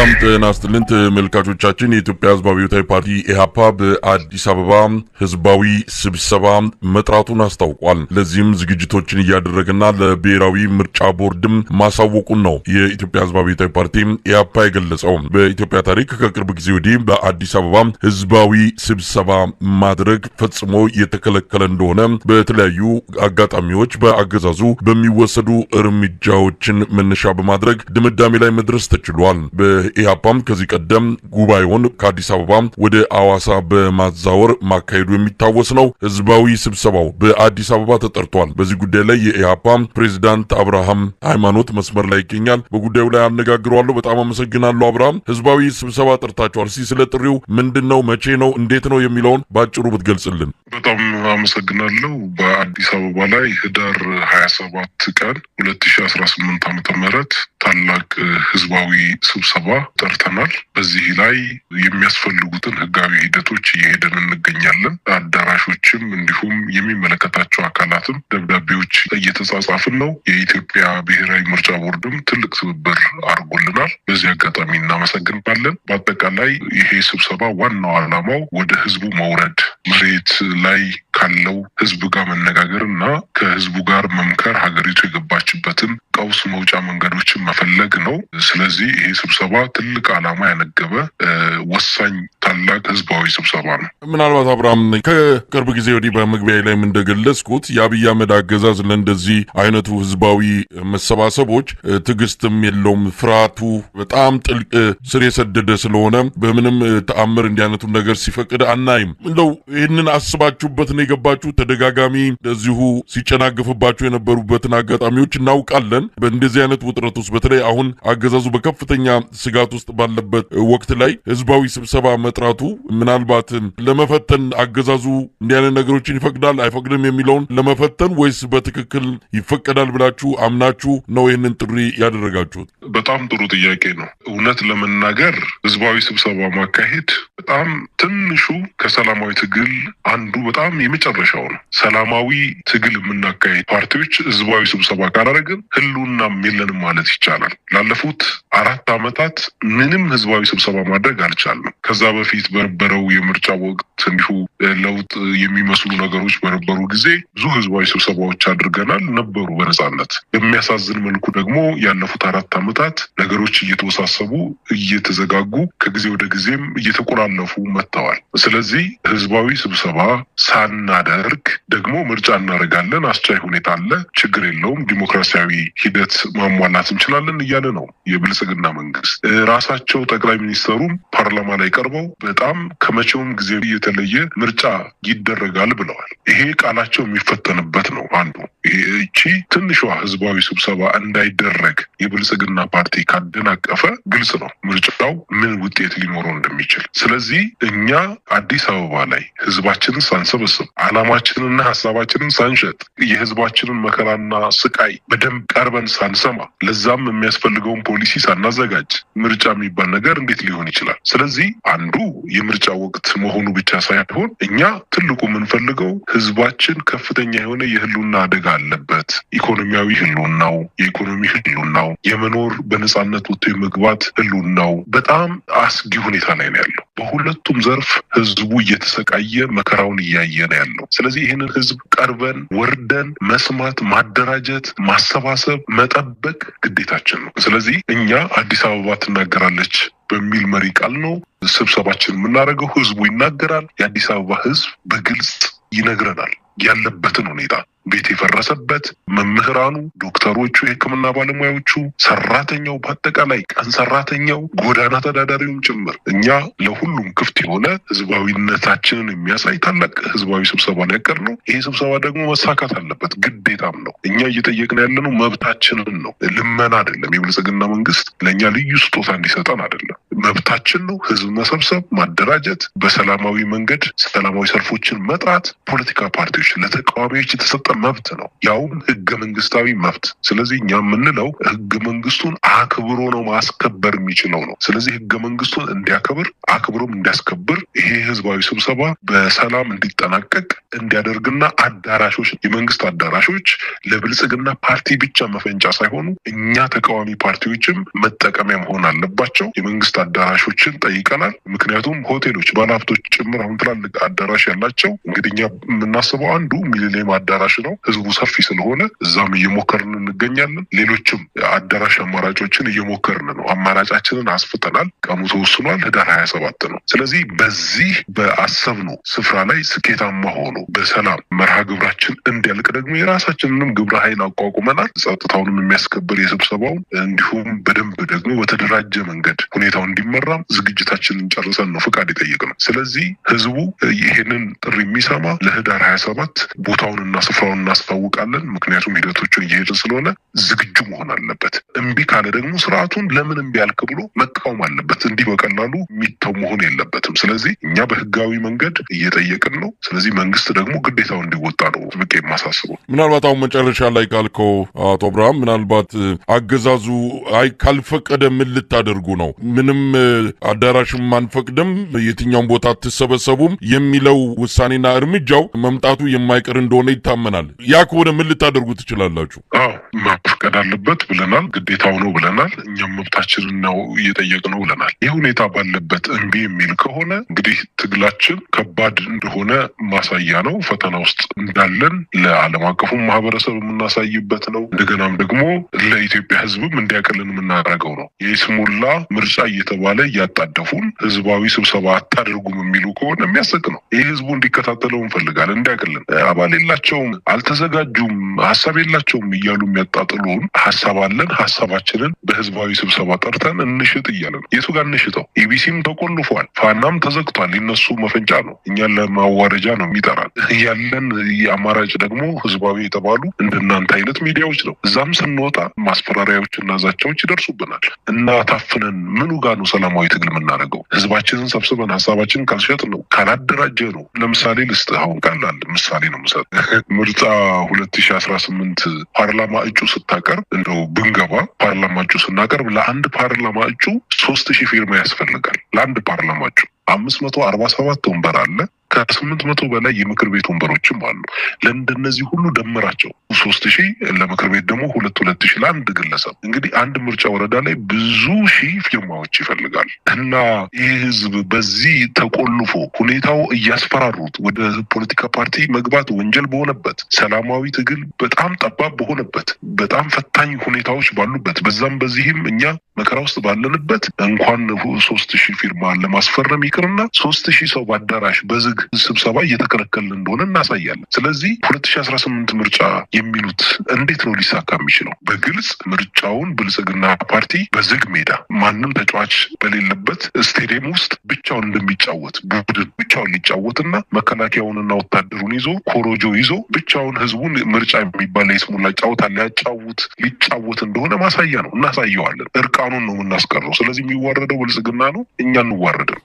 ሰላም ጤና ይስጥልን ተመልካቾቻችን። የኢትዮጵያ ሕዝባዊ አብዮታዊ ፓርቲ ኢህአፓ በአዲስ አበባ ህዝባዊ ስብሰባ መጥራቱን አስታውቋል። ለዚህም ዝግጅቶችን እያደረገና ለብሔራዊ ምርጫ ቦርድም ማሳወቁን ነው የኢትዮጵያ ሕዝባዊ አብዮታዊ ፓርቲ ኢህአፓ የገለጸው። በኢትዮጵያ ታሪክ ከቅርብ ጊዜ ወዲህ በአዲስ አበባ ህዝባዊ ስብሰባ ማድረግ ፈጽሞ የተከለከለ እንደሆነ በተለያዩ አጋጣሚዎች በአገዛዙ በሚወሰዱ እርምጃዎችን መነሻ በማድረግ ድምዳሜ ላይ መድረስ ተችሏል። በኢህአፓም ከዚህ ቀደም ጉባኤውን ከአዲስ አበባ ወደ አዋሳ በማዛወር ማካሄዱ የሚታወስ ነው። ህዝባዊ ስብሰባው በአዲስ አበባ ተጠርቷል። በዚህ ጉዳይ ላይ የኢህአፓ ፕሬዝዳንት አብርሃም ሃይማኖት መስመር ላይ ይገኛል። በጉዳዩ ላይ አነጋግረዋለሁ። በጣም አመሰግናለሁ አብርሃም። ህዝባዊ ስብሰባ ጠርታችኋል። እስኪ ስለ ጥሪው ምንድነው፣ መቼ ነው፣ እንዴት ነው የሚለውን ባጭሩ ብትገልጽልን። በጣም አመሰግናለሁ። በአዲስ አበባ ላይ ህዳር 27 ቀን 2018 ዓ.ም ታላቅ ህዝባዊ ስብሰባ ጠርተናል። በዚህ ላይ የሚያስፈልጉትን ህጋዊ ሂደቶች እየሄደን እንገኛለን። አዳራሾችም እንዲሁም የሚመለከታቸው አካላትም ደብዳቤዎች እየተጻጻፍን ነው። የኢትዮጵያ ብሔራዊ ምርጫ ቦርድም ትልቅ ትብብር አድርጎልናል። በዚህ አጋጣሚ እናመሰግናለን። በአጠቃላይ ይሄ ስብሰባ ዋናው ዓላማው ወደ ህዝቡ መውረድ፣ መሬት ላይ ካለው ህዝብ ጋር መነጋገር እና ከህዝቡ ጋር መምከር፣ ሀገሪቱ የገባችበትን ቀውስ መውጫ መንገዶችን መፈለግ ነው። ስለዚህ ይሄ ስብሰባ ትልቅ ዓላማ ያነገበ ወሳኝ ታላቅ ህዝባዊ ስብሰባ ነው። ምናልባት አብርሃም ከቅርብ ጊዜ ወዲህ በመግቢያ ላይም እንደገለጽኩት የአብይ አህመድ አገዛዝ ለእንደዚህ አይነቱ ህዝባዊ መሰባሰቦች ትዕግስትም የለውም። ፍርሃቱ በጣም ጥልቅ ስር የሰደደ ስለሆነ በምንም ተአምር እንዲህ አይነቱን ነገር ሲፈቅድ አናይም። እንደው ይህንን አስባችሁበት ነው የገባችሁ? ተደጋጋሚ እንደዚሁ ሲጨናገፍባችሁ የነበሩበትን አጋጣሚዎች እናውቃለን። በእንደዚህ አይነት ውጥረት ውስጥ በተለይ አሁን አገዛዙ በከፍተኛ ስጋት ውስጥ ባለበት ወቅት ላይ ህዝባዊ ስብሰባ መጥራቱ ምናልባት ለመፈተን አገዛዙ እንዲህ አይነት ነገሮችን ይፈቅዳል አይፈቅድም የሚለውን ለመፈተን ወይስ በትክክል ይፈቀዳል ብላችሁ አምናችሁ ነው ይህንን ጥሪ ያደረጋችሁት? በጣም ጥሩ ጥያቄ ነው። እውነት ለመናገር ህዝባዊ ስብሰባ ማካሄድ በጣም ትንሹ ከሰላማዊ ትግል አንዱ በጣም የመጨረሻው ነው። ሰላማዊ ትግል የምናካሄድ ፓርቲዎች ህዝባዊ ስብሰባ ካላደረግን ህልውናም የለንም ማለት ይቻላል። ላለፉት 4 ዓመታት ምንም ህዝባዊ ስብሰባ ማድረግ አልቻልንም። ከዛ በፊት በነበረው የምርጫ ወቅት እንዲሁ ለውጥ የሚመስሉ ነገሮች በነበሩ ጊዜ ብዙ ህዝባዊ ስብሰባዎች አድርገናል ነበሩ በነጻነት። በሚያሳዝን መልኩ ደግሞ ያለፉት 4 ዓመታት ነገሮች እየተወሳሰቡ እየተዘጋጉ ከጊዜ ወደ ጊዜም እየተቆላለፉ መጥተዋል። ስለዚህ ህዝባዊ ስብሰባ ሳናደርግ ደግሞ ምርጫ እናደርጋለን፣ አስቻይ ሁኔታ አለ፣ ችግር የለውም፣ ዲሞክራሲያዊ ሂደት ማሟላት እንችላለን እያለ ነው የብልጽግና መንግስት። ራሳቸው ጠቅላይ ሚኒስተሩም ፓርላማ ላይ ቀርበው በጣም ከመቼውም ጊዜ የተለየ ምርጫ ይደረጋል ብለዋል። ይሄ ቃላቸው የሚፈተንበት ነው። አንዱ እቺ ትንሿ ህዝባዊ ስብሰባ እንዳይደረግ የብልጽግና ፓርቲ ካደናቀፈ ግልጽ ነው ምርጫው ምን ውጤት ሊኖረው እንደሚችል። ስለዚህ እኛ አዲስ አበባ ላይ ህዝባችንን ሳንሰበስብ ዓላማችንና ሀሳባችንን ሳንሸጥ የህዝባችንን መከራና ስቃይ በደንብ ቀርበን ሳንሰማ ለዛም የሚያስፈልገውን ፖሊሲ ሳናዘጋጅ ምርጫ የሚባል ነገር እንዴት ሊሆን ይችላል? ስለዚህ አንዱ የምርጫ ወቅት መሆኑ ብቻ ሳይሆን እኛ ትልቁ የምንፈልገው ህዝባችን ከፍተኛ የሆነ የህልውና አደጋ አለበት። ኢኮኖሚያዊ ህልውናው፣ የኢኮኖሚ ህልውናው፣ የመኖር በነጻነት ወጥቶ የመግባት ህልውናው በጣም አስጊ ሁኔታ ላይ ነው ያለው። በሁለቱም ዘርፍ ህዝቡ እየተሰቃየ መከራውን እያየ ነው ያለው። ስለዚህ ይህንን ህዝብ ቀርበን ወርደን መስማት፣ ማደራጀት፣ ማሰባሰብ፣ መጠበቅ ግዴታችን ነው። ስለዚህ እኛ አዲስ አበባ ትናገራለች በሚል መሪ ቃል ነው ስብሰባችን የምናደርገው። ህዝቡ ይናገራል። የአዲስ አበባ ህዝብ በግልጽ ይነግረናል ያለበትን ሁኔታ፣ ቤት የፈረሰበት፣ መምህራኑ፣ ዶክተሮቹ፣ የህክምና ባለሙያዎቹ፣ ሰራተኛው፣ በአጠቃላይ ቀን ሰራተኛው፣ ጎዳና ተዳዳሪውም ጭምር እኛ ለሁሉም ክፍት የሆነ ህዝባዊነታችንን የሚያሳይ ታላቅ ህዝባዊ ስብሰባ ነው ያቀርነው። ይሄ ስብሰባ ደግሞ መሳካት አለበት፣ ግዴታም ነው። እኛ እየጠየቅን ያለነው መብታችንን ነው፣ ልመና አይደለም። የብልጽግና መንግስት ለእኛ ልዩ ስጦታ እንዲሰጠን አይደለም። መብታችን ነው። ህዝብ መሰብሰብ፣ ማደራጀት፣ በሰላማዊ መንገድ ሰላማዊ ሰልፎችን መጥራት ፖለቲካ ፓርቲዎች ለተቃዋሚዎች የተሰጠ መብት ነው፣ ያውም ህገ መንግስታዊ መብት። ስለዚህ እኛ የምንለው ህገ መንግስቱን አክብሮ ነው ማስከበር የሚችለው ነው። ስለዚህ ህገ መንግስቱን እንዲያከብር አክብሮም እንዲያስከብር ይሄ ህዝባዊ ስብሰባ በሰላም እንዲጠናቀቅ እንዲያደርግና አዳራሾች የመንግስት አዳራሾች ለብልጽግና ፓርቲ ብቻ መፈንጫ ሳይሆኑ እኛ ተቃዋሚ ፓርቲዎችም መጠቀሚያ መሆን አለባቸው። የመንግስት አዳራሾችን ጠይቀናል። ምክንያቱም ሆቴሎች ባለሀብቶች ጭምር አሁን ትላልቅ አዳራሽ ያላቸው እንግዲህ እኛ የምናስበው አንዱ ሚሊኒየም አዳራሽ ነው። ህዝቡ ሰፊ ስለሆነ እዛም እየሞከርን እንገኛለን። ሌሎችም አዳራሽ አማራጮችን እየሞከርን ነው። አማራጫችንን አስፍተናል። ቀኑ ተወስኗል። ህዳር 27 ነው። ስለዚህ በዚህ በአሰብነው ስፍራ ላይ ስኬታማ ሆኖ በሰላም መርሃ ግብራችን እንዲያልቅ ደግሞ የራሳችንንም ግብረ ኃይል አቋቁመናል። ጸጥታውንም የሚያስከብር የስብሰባውን እንዲሁም በደንብ ደግሞ በተደራጀ መንገድ ሁኔታው እንዲመራም ዝግጅታችንን ጨርሰን ነው ፍቃድ የጠየቅነው። ስለዚህ ህዝቡ ይሄንን ጥሪ የሚሰማ ለህዳር 27 ቦታውንና ስፍራውን እናስታውቃለን። ምክንያቱም ሂደቶችን እየሄደ ስለሆነ ዝግጁ መሆን አለበት። እምቢ ካለ ደግሞ ስርዓቱን ለምን እምቢ አልክ ብሎ መቃወም አለበት። እንዲህ በቀላሉ የሚተው መሆን የለበትም። ስለዚህ እኛ በህጋዊ መንገድ እየጠየቅን ነው። ስለዚህ መንግስት ደግሞ ግዴታው እንዲወጣ ነው ጥብቄ የማሳስበው። ምናልባት አሁን መጨረሻ ላይ ካልከው አቶ አብርሃም ምናልባት አገዛዙ ካልፈቀደ ምን ልታደርጉ ነው? ምንም አዳራሽም አንፈቅድም፣ የትኛውም ቦታ አትሰበሰቡም የሚለው ውሳኔና እርምጃው መምጣቱ የማይቀር እንደሆነ ይታመናል። ያ ከሆነ ምን ልታደርጉ ትችላላችሁ? መፍቀድ አለበት ብለናል። ግዴታው ነው ብለናል። እኛም መብታችንን ነው እየጠየቅነው ብለናል። ይህ ሁኔታ ባለበት እምቢ የሚል ከሆነ እንግዲህ ትግላችን ከባድ እንደሆነ ማሳያ ነው። ፈተና ውስጥ እንዳለን ለዓለም አቀፉ ማህበረሰብ የምናሳይበት ነው። እንደገናም ደግሞ ለኢትዮጵያ ህዝብም እንዲያቀልን የምናደርገው ነው። የስሙላ ምርጫ እየተባለ እያጣደፉን ህዝባዊ ስብሰባ አታደርጉም የሚሉ ከሆነ የሚያስቅ ነው። ይህ ህዝቡ እንዲከታተለው እንፈልጋለን። እንዲያቀልን አባል የላቸውም፣ አልተዘጋጁም፣ ሀሳብ የላቸውም እያሉ የሚያጣጥሉን ሀሳብ አለን፣ ሀሳባችንን በህዝባዊ ስብሰባ ጠርተን እንሽጥ እያለ ነው። የቱ ጋር እንሽጠው? ኢቢሲም ተቆልፏል፣ ፋናም ተዘግቷል። የነሱ መፈንጫ ነው። እኛን ለማዋረጃ ነው የሚጠራል። ያለን አማራጭ ደግሞ ህዝባዊ የተባሉ እንደናንተ አይነት ሚዲያዎች ነው። እዛም ስንወጣ ማስፈራሪያዎችና ዛቻዎች ይደርሱብናል እና ታፍነን ምኑ ጋር ነው ሰላማዊ ትግል የምናደርገው? ህዝባችንን ሰብስበን ሀሳባችንን ካልሸጥ ነው ካላደራጀ ነው። ለምሳሌ ልስጥ፣ አሁን ቀላል ምሳሌ ነው ምሰጥ። ምርጫ 2018 ፓርላማ እጩ ስታቀርብ እንደው ብንገባ ፓርላማ እጩ ስናቀርብ ለአንድ ፓርላማ እጩ 3000 ፊርማ ያስፈልጋል። ለአንድ ፓርላማ እጩ 547 ወንበር አለ። ከ800 በላይ የምክር ቤት ወንበሮችም አሉ። ለእንደነዚህ ሁሉ ደምራቸው 3000፣ ለምክር ቤት ደግሞ 2000 ለአንድ ግለሰብ። እንግዲህ አንድ ምርጫ ወረዳ ላይ ብዙ ሺህ ፊርማዎች ይፈልጋል እና ይህ ህዝብ በዚህ ተቆልፎ ሁኔታው እያስፈራሩት ወደ ፖለቲካ ፓርቲ መግባት ወንጀል በሆነበት፣ ሰላማዊ ትግል በጣም ጠባብ በሆነበት፣ በጣም ፈታኝ ሁኔታዎች ባሉበት፣ በዛም በዚህም እኛ መከራ ውስጥ ባለንበት እንኳን 3000 ፊርማ ለማስፈረም ይቅርና 3000 ሰው በአዳራሽ በዝግ ስብሰባ እየተከለከልን እንደሆነ እናሳያለን። ስለዚህ 2018 ምርጫ የሚሉት እንዴት ነው ሊሳካ የሚችለው? በግልጽ ምርጫውን ብልጽግና ፓርቲ በዝግ ሜዳ ማንም ተጫዋች በሌለበት ስቴዲየም ውስጥ ብቻውን እንደሚጫወት ቡድን ብቻውን ሊጫወትና መከላከያውንና ወታደሩን ይዞ ኮሮጆ ይዞ ብቻውን ህዝቡን ምርጫ የሚባል የስሙላ ጫወታ ሊጫወት እንደሆነ ማሳያ ነው። እናሳየዋለን። እርቃኑን ነው የምናስቀረው። ስለዚህ የሚዋረደው ብልጽግና ነው፣ እኛ እንዋረድም።